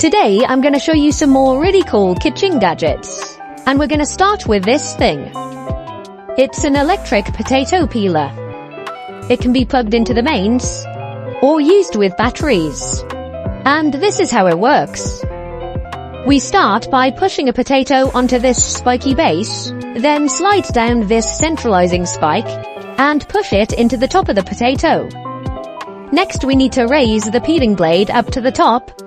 Today I'm gonna show you some more really cool kitchen gadgets. And we're gonna start with this thing. It's an electric potato peeler. It can be plugged into the mains, or used with batteries. And this is how it works. We start by pushing a potato onto this spiky base, then slide down this centralizing spike, and push it into the top of the potato. Next we need to raise the peeling blade up to the top,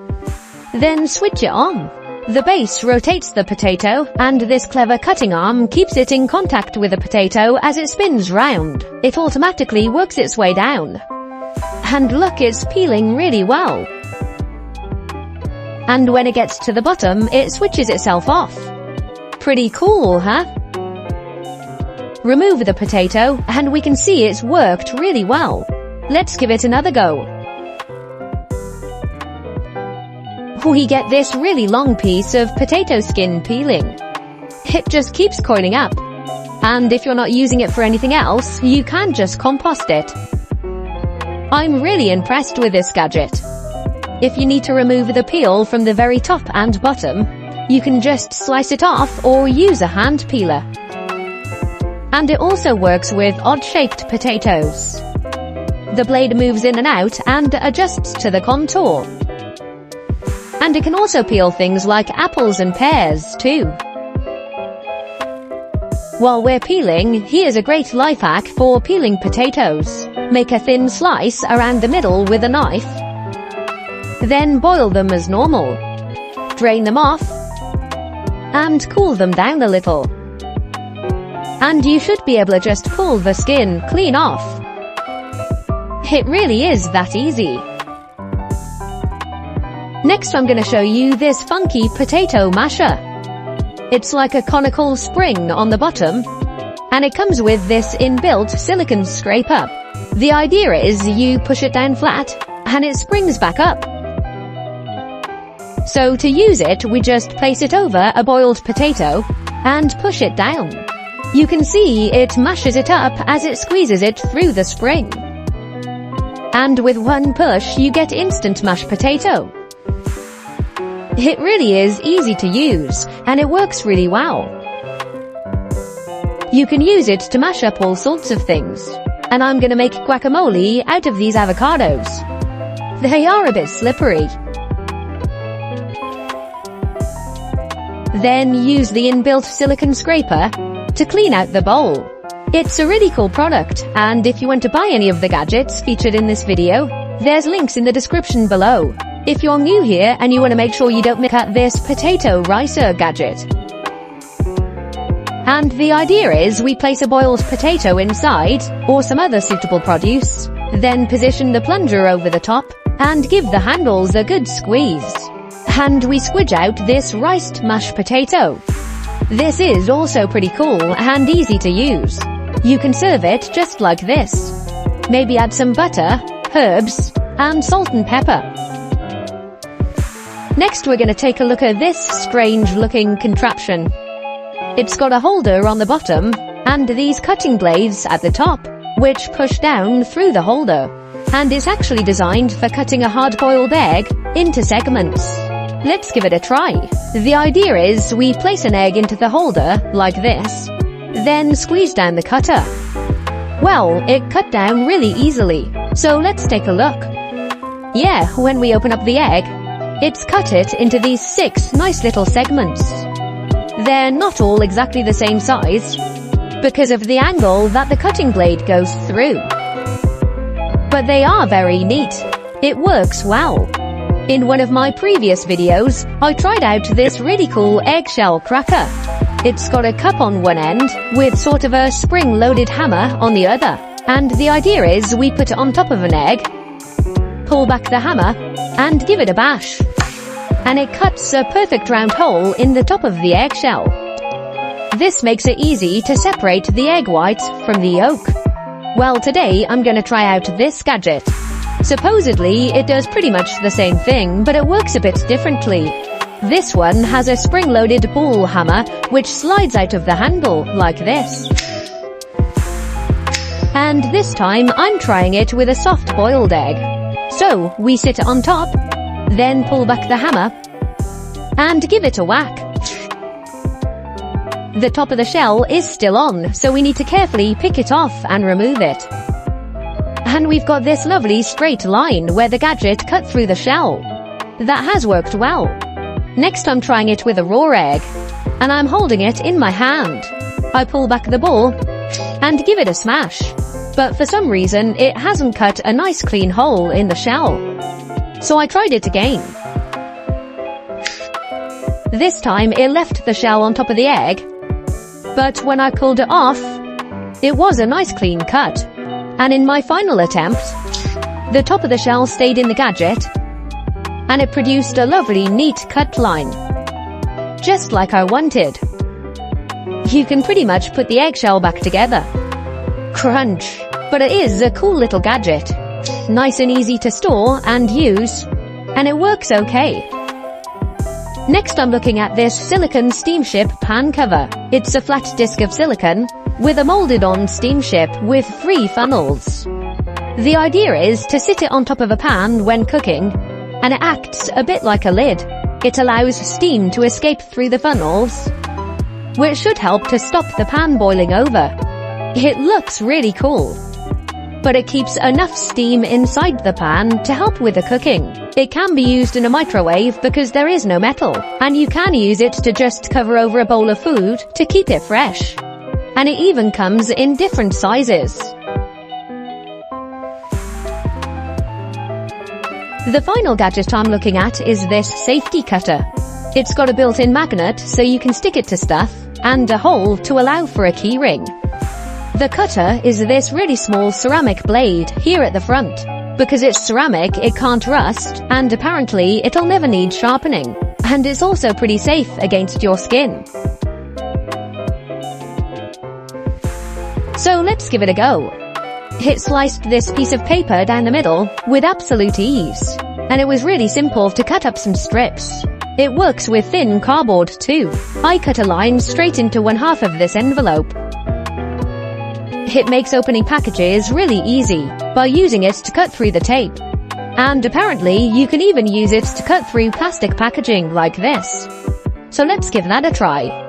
then switch it on. The base rotates the potato, and this clever cutting arm keeps it in contact with the potato as it spins round. It automatically works its way down. And look, it's peeling really well. And when it gets to the bottom, it switches itself off. Pretty cool, huh? Remove the potato, and we can see it's worked really well. Let's give it another go. We get this really long piece of potato skin peeling. It just keeps coiling up. And if you're not using it for anything else, you can just compost it. I'm really impressed with this gadget. If you need to remove the peel from the very top and bottom, you can just slice it off or use a hand peeler. And it also works with odd-shaped potatoes. The blade moves in and out and adjusts to the contour. And it can also peel things like apples and pears, too. While we're peeling, here's a great life hack for peeling potatoes. Make a thin slice around the middle with a knife. Then boil them as normal. Drain them off. And cool them down a little. And you should be able to just pull the skin clean off. It really is that easy. Next I'm gonna show you this funky potato masher. It's like a conical spring on the bottom, and it comes with this inbuilt silicone scraper. The idea is you push it down flat, and it springs back up. So to use it, we just place it over a boiled potato, and push it down. You can see it mashes it up as it squeezes it through the spring. And with one push, you get instant mashed potato. It really is easy to use, and it works really well. You can use it to mash up all sorts of things. And I'm gonna make guacamole out of these avocados. They are a bit slippery. Then use the inbuilt silicone scraper to clean out the bowl. It's a really cool product, and if you want to buy any of the gadgets featured in this video, there's links in the description below. If you're new here and you want to make sure you don't miss out this potato ricer gadget. And the idea is we place a boiled potato inside, or some other suitable produce, then position the plunger over the top, and give the handles a good squeeze. And we squidge out this riced mashed potato. This is also pretty cool and easy to use. You can serve it just like this. Maybe add some butter, herbs, and salt and pepper. Next we're gonna take a look at this strange looking contraption. It's got a holder on the bottom, and these cutting blades at the top, which push down through the holder. And it's actually designed for cutting a hard-boiled egg into segments. Let's give it a try. The idea is we place an egg into the holder, like this, then squeeze down the cutter. Well, it cut down really easily, so let's take a look. Yeah, when we open up the egg, it's cut it into these 6 nice little segments. They're not all exactly the same size, because of the angle that the cutting blade goes through. But they are very neat. It works well. In one of my previous videos, I tried out this really cool eggshell cracker. It's got a cup on one end, with sort of a spring-loaded hammer on the other. And the idea is we put it on top of an egg, pull back the hammer, and give it a bash. And it cuts a perfect round hole in the top of the eggshell. This makes it easy to separate the egg white from the yolk. Well, today I'm gonna try out this gadget. Supposedly, it does pretty much the same thing, but it works a bit differently. This one has a spring-loaded ball hammer, which slides out of the handle, like this. And this time, I'm trying it with a soft-boiled egg. So, we sit on top, then pull back the hammer, and give it a whack. The top of the shell is still on, so we need to carefully pick it off and remove it. And we've got this lovely straight line where the gadget cut through the shell. That has worked well. Next I'm trying it with a raw egg, and I'm holding it in my hand. I pull back the ball and give it a smash, but for some reason it hasn't cut a nice clean hole in the shell. So I tried it again. This time it left the shell on top of the egg, but when I pulled it off, it was a nice clean cut. And in my final attempt, the top of the shell stayed in the gadget, and it produced a lovely neat cut line, just like I wanted. You can pretty much put the eggshell back together. Crunch! But it is a cool little gadget. Nice and easy to store and use, and it works okay. Next I'm looking at this silicone steamship pan cover. It's a flat disc of silicone with a molded on steamship with 3 funnels. The idea is to sit it on top of a pan when cooking, and it acts a bit like a lid. It allows steam to escape through the funnels, which should help to stop the pan boiling over. It looks really cool, but it keeps enough steam inside the pan to help with the cooking. It can be used in a microwave because there is no metal, and you can use it to just cover over a bowl of food to keep it fresh. And it even comes in different sizes. The final gadget I'm looking at is this safety cutter. It's got a built-in magnet so you can stick it to stuff, and a hole to allow for a key ring. The cutter is this really small ceramic blade here at the front. Because it's ceramic, it can't rust, and apparently it'll never need sharpening. And it's also pretty safe against your skin. So let's give it a go. It sliced this piece of paper down the middle with absolute ease, and it was really simple to cut up some strips. It works with thin cardboard too. I cut a line straight into 1/2 of this envelope. It makes opening packages really easy by using it to cut through the tape. And apparently you can even use it to cut through plastic packaging like this. So let's give that a try.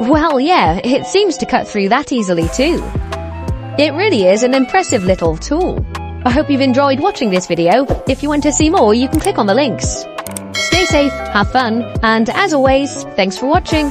Well, yeah, it seems to cut through that easily too. It really is an impressive little tool. I hope you've enjoyed watching this video. If you want to see more, you can click on the links. Stay safe, have fun, and as always, thanks for watching.